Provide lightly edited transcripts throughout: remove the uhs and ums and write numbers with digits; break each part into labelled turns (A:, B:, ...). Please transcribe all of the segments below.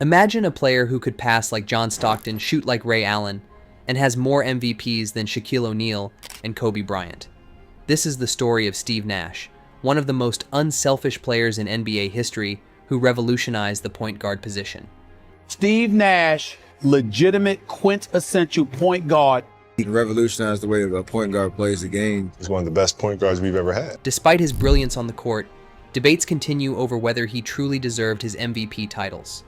A: Imagine a player who could pass like John Stockton, shoot like Ray Allen, and has more MVPs than Shaquille O'Neal and Kobe Bryant. This is the story of Steve Nash, one of the most unselfish players in NBA history who revolutionized the point guard position.
B: Steve Nash, legitimate quintessential point guard.
C: He revolutionized the way a point guard plays the game.
D: He's one of the best point guards we've ever had.
A: Despite his brilliance on the court, debates continue over whether he truly deserved his MVP titles.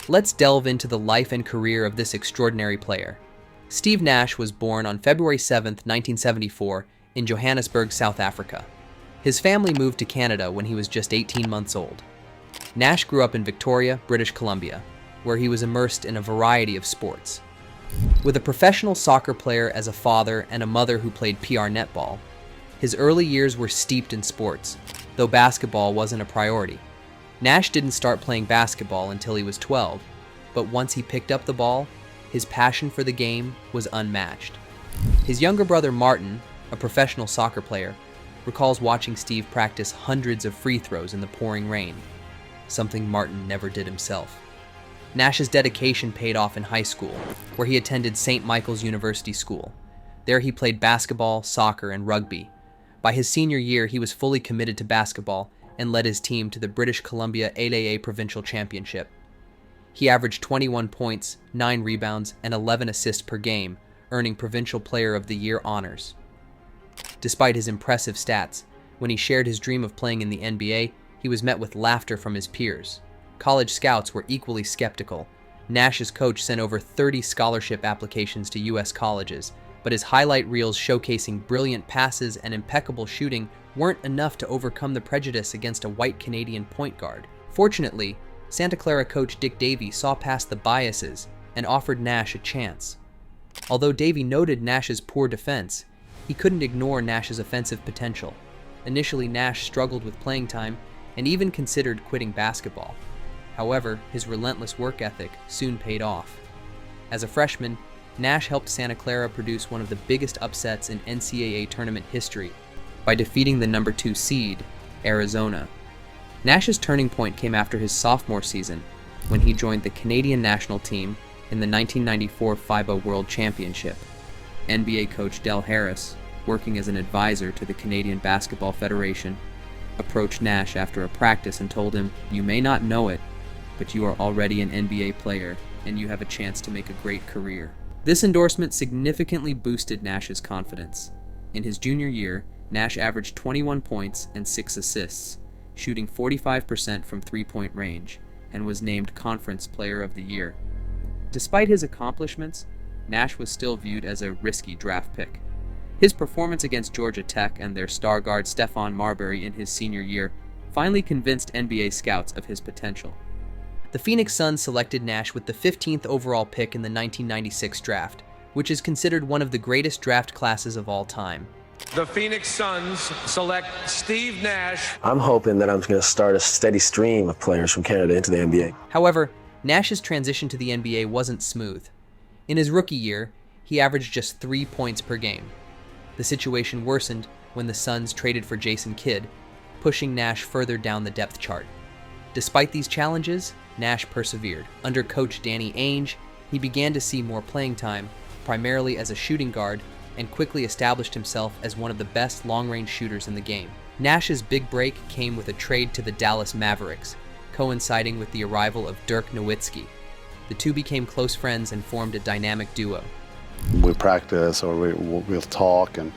A: Let's delve into the life and career of this extraordinary player. Steve Nash was born on February 7, 1974, in Johannesburg, South Africa. His family moved to Canada when he was just 18 months old. Nash grew up in Victoria, British Columbia, where he was immersed in a variety of sports. With a professional soccer player as a father and a mother who played PR netball, his early years were steeped in sports, though basketball wasn't a priority. Nash didn't start playing basketball until he was 12, but once he picked up the ball, his passion for the game was unmatched. His younger brother Martin, a professional soccer player, recalls watching Steve practice hundreds of free throws in the pouring rain, something Martin never did himself. Nash's dedication paid off in high school, where he attended St. Michael's University School. There he played basketball, soccer, and rugby. By his senior year, he was fully committed to basketball and led his team to the British Columbia 8AA Provincial Championship. He averaged 21 points, 9 rebounds, and 11 assists per game, earning Provincial Player of the Year honors. Despite his impressive stats, when he shared his dream of playing in the NBA, he was met with laughter from his peers. College scouts were equally skeptical. Nash's coach sent over 30 scholarship applications to U.S. colleges, but his highlight reels showcasing brilliant passes and impeccable shooting weren't enough to overcome the prejudice against a white Canadian point guard. Fortunately, Santa Clara coach Dick Davey saw past the biases and offered Nash a chance. Although Davey noted Nash's poor defense, he couldn't ignore Nash's offensive potential. Initially, Nash struggled with playing time and even considered quitting basketball. However, his relentless work ethic soon paid off. As a freshman, Nash helped Santa Clara produce one of the biggest upsets in NCAA tournament history by defeating the number 2 seed, Arizona. Nash's turning point came after his sophomore season, when he joined the Canadian national team in the 1994 FIBA World Championship. NBA coach Del Harris, working as an advisor to the Canadian Basketball Federation, approached Nash after a practice and told him, "You may not know it, but you are already an NBA player, and you have a chance to make a great career." This endorsement significantly boosted Nash's confidence. In his junior year, Nash averaged 21 points and 6 assists, shooting 45% from three-point range, and was named Conference Player of the Year. Despite his accomplishments, Nash was still viewed as a risky draft pick. His performance against Georgia Tech and their star guard Stephon Marbury in his senior year finally convinced NBA scouts of his potential. The Phoenix Suns selected Nash with the 15th overall pick in the 1996 draft, which is considered one of the greatest draft classes of all time.
E: The Phoenix Suns select Steve Nash.
F: I'm hoping that I'm going to start a steady stream of players from Canada into the NBA.
A: However, Nash's transition to the NBA wasn't smooth. In his rookie year, he averaged just 3 points per game. The situation worsened when the Suns traded for Jason Kidd, pushing Nash further down the depth chart. Despite these challenges, Nash persevered. Under coach Danny Ainge, he began to see more playing time, primarily as a shooting guard, and quickly established himself as one of the best long-range shooters in the game. Nash's big break came with a trade to the Dallas Mavericks, coinciding with the arrival of Dirk Nowitzki. The two became close friends and formed a dynamic duo.
G: We practice or we'll talk, and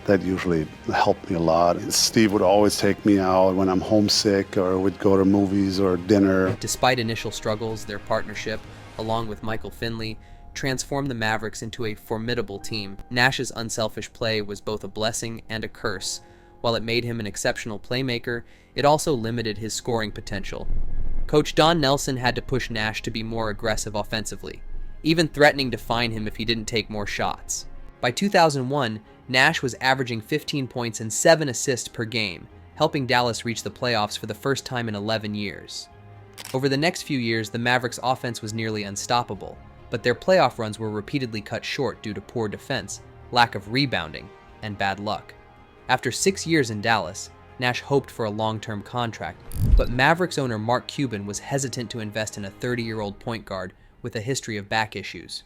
G: that usually helped me a lot. Steve would always take me out when I'm homesick, or we'd go to movies or dinner.
A: Despite initial struggles, their partnership, along with Michael Finley, transformed the Mavericks into a formidable team. Nash's unselfish play was both a blessing and a curse. While it made him an exceptional playmaker, it also limited his scoring potential. Coach Don Nelson had to push Nash to be more aggressive offensively, even threatening to fine him if he didn't take more shots. By 2001, Nash was averaging 15 points and 7 assists per game, helping Dallas reach the playoffs for the first time in 11 years. Over the next few years, the Mavericks' offense was nearly unstoppable, but their playoff runs were repeatedly cut short due to poor defense, lack of rebounding, and bad luck. After 6 years in Dallas, Nash hoped for a long-term contract, but Mavericks owner Mark Cuban was hesitant to invest in a 30-year-old point guard with a history of back issues.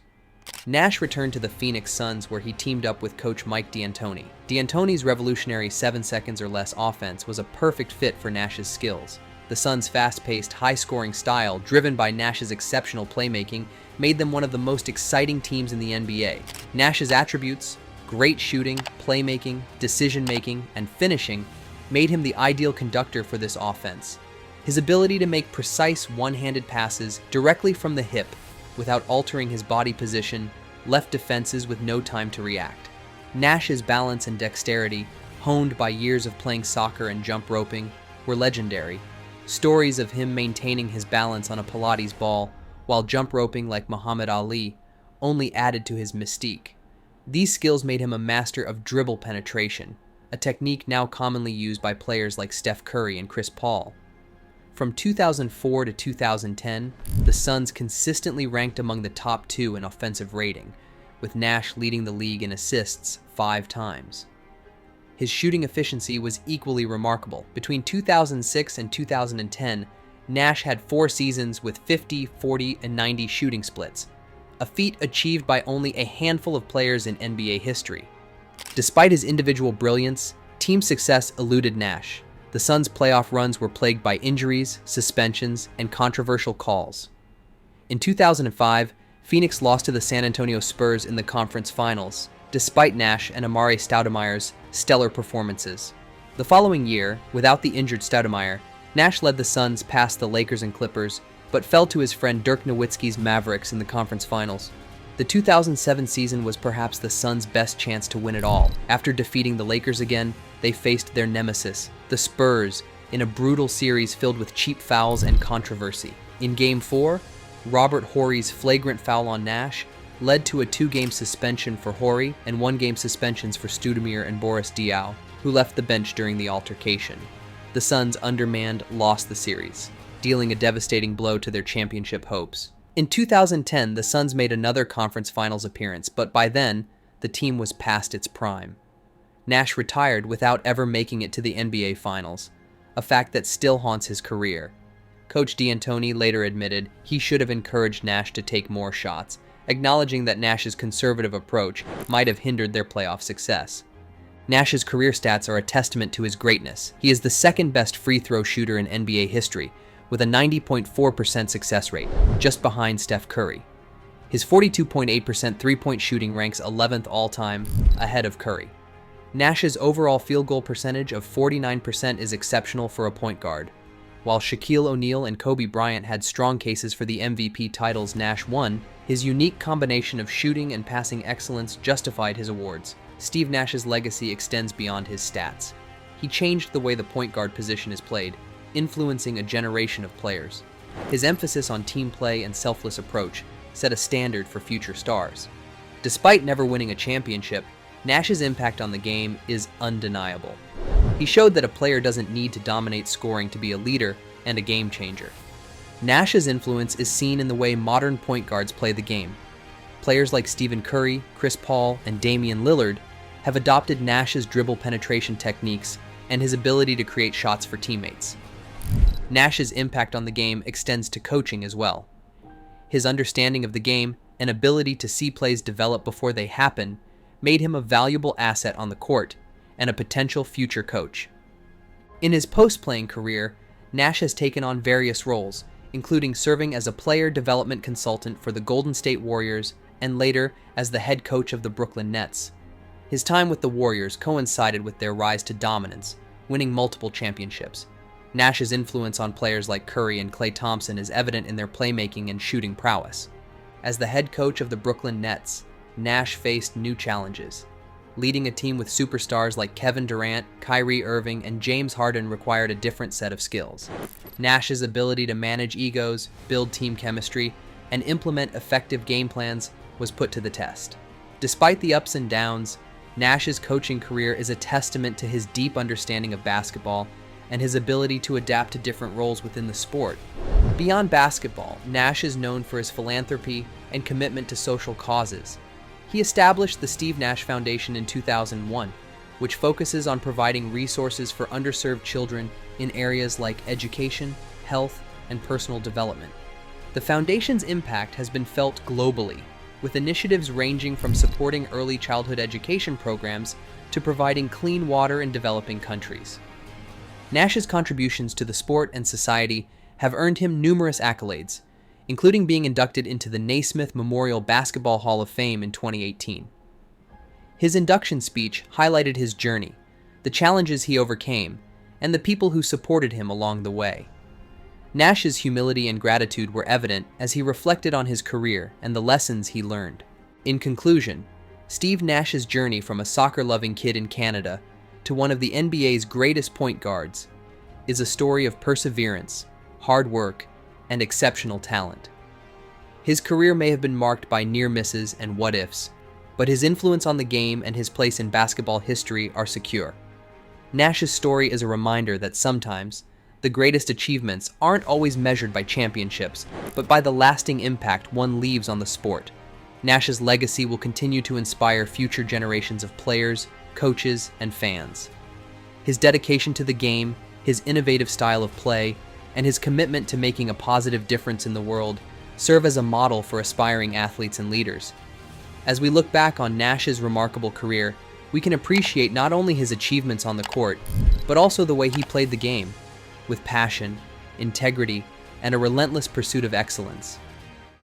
A: Nash returned to the Phoenix Suns, where he teamed up with coach Mike D'Antoni. D'Antoni's revolutionary 7 seconds or less offense was a perfect fit for Nash's skills. The Suns' fast-paced, high-scoring style, driven by Nash's exceptional playmaking, made them one of the most exciting teams in the NBA. Nash's attributes, great shooting, playmaking, decision-making, and finishing, made him the ideal conductor for this offense. His ability to make precise one-handed passes directly from the hip without altering his body position left defenses with no time to react. Nash's balance and dexterity, honed by years of playing soccer and jump roping, were legendary. Stories of him maintaining his balance on a Pilates ball while jump roping like Muhammad Ali only added to his mystique. These skills made him a master of dribble penetration, a technique now commonly used by players like Steph Curry and Chris Paul. From 2004 to 2010, the Suns consistently ranked among the top 2 in offensive rating, with Nash leading the league in assists 5 times. His shooting efficiency was equally remarkable. Between 2006 and 2010, Nash had 4 seasons with 50, 40, and 90 shooting splits, a feat achieved by only a handful of players in NBA history. Despite his individual brilliance, team success eluded Nash. The Suns' playoff runs were plagued by injuries, suspensions, and controversial calls. In 2005, Phoenix lost to the San Antonio Spurs in the conference finals, despite Nash and Amare Stoudemire's stellar performances. The following year, without the injured Stoudemire, Nash led the Suns past the Lakers and Clippers, but fell to his friend Dirk Nowitzki's Mavericks in the conference finals. The 2007 season was perhaps the Suns' best chance to win it all. After defeating the Lakers again, they faced their nemesis, the Spurs, in a brutal series filled with cheap fouls and controversy. In Game 4, Robert Horry's flagrant foul on Nash led to a 2-game suspension for Horry and 1-game suspensions for Stoudemire and Boris Diaw, who left the bench during the altercation. The Suns, undermanned, lost the series, dealing a devastating blow to their championship hopes. In 2010, the Suns made another conference finals appearance, but by then, the team was past its prime. Nash retired without ever making it to the NBA Finals, a fact that still haunts his career. Coach D'Antoni later admitted he should have encouraged Nash to take more shots, acknowledging that Nash's conservative approach might have hindered their playoff success. Nash's career stats are a testament to his greatness. He is the second best free throw shooter in NBA history, with a 90.4% success rate, just behind Steph Curry. His 42.8% three-point shooting ranks 11th all-time, ahead of Curry. Nash's overall field goal percentage of 49% is exceptional for a point guard. While Shaquille O'Neal and Kobe Bryant had strong cases for the MVP titles Nash won, his unique combination of shooting and passing excellence justified his awards. Steve Nash's legacy extends beyond his stats. He changed the way the point guard position is played, influencing a generation of players. His emphasis on team play and selfless approach set a standard for future stars. Despite never winning a championship, Nash's impact on the game is undeniable. He showed that a player doesn't need to dominate scoring to be a leader and a game changer. Nash's influence is seen in the way modern point guards play the game. Players like Stephen Curry, Chris Paul, and Damian Lillard have adopted Nash's dribble penetration techniques and his ability to create shots for teammates. Nash's impact on the game extends to coaching as well. His understanding of the game and ability to see plays develop before they happen made him a valuable asset on the court and a potential future coach. In his post-playing career, Nash has taken on various roles, including serving as a player development consultant for the Golden State Warriors and later as the head coach of the Brooklyn Nets. His time with the Warriors coincided with their rise to dominance, winning multiple championships. Nash's influence on players like Curry and Klay Thompson is evident in their playmaking and shooting prowess. As the head coach of the Brooklyn Nets, Nash faced new challenges. Leading a team with superstars like Kevin Durant, Kyrie Irving, and James Harden required a different set of skills. Nash's ability to manage egos, build team chemistry, and implement effective game plans was put to the test. Despite the ups and downs, Nash's coaching career is a testament to his deep understanding of basketball and his ability to adapt to different roles within the sport. Beyond basketball, Nash is known for his philanthropy and commitment to social causes. He established the Steve Nash Foundation in 2001, which focuses on providing resources for underserved children in areas like education, health, and personal development. The foundation's impact has been felt globally, with initiatives ranging from supporting early childhood education programs to providing clean water in developing countries. Nash's contributions to the sport and society have earned him numerous accolades, including being inducted into the Naismith Memorial Basketball Hall of Fame in 2018. His induction speech highlighted his journey, the challenges he overcame, and the people who supported him along the way. Nash's humility and gratitude were evident as he reflected on his career and the lessons he learned. In conclusion, Steve Nash's journey from a soccer-loving kid in Canada to one of the NBA's greatest point guards is a story of perseverance, hard work, and exceptional talent. His career may have been marked by near misses and what-ifs, but his influence on the game and his place in basketball history are secure. Nash's story is a reminder that sometimes the greatest achievements aren't always measured by championships, but by the lasting impact one leaves on the sport. Nash's legacy will continue to inspire future generations of players, coaches, and fans. His dedication to the game, his innovative style of play, and his commitment to making a positive difference in the world serve as a model for aspiring athletes and leaders. As we look back on Nash's remarkable career, we can appreciate not only his achievements on the court, but also the way he played the game, with passion, integrity, and a relentless pursuit of excellence.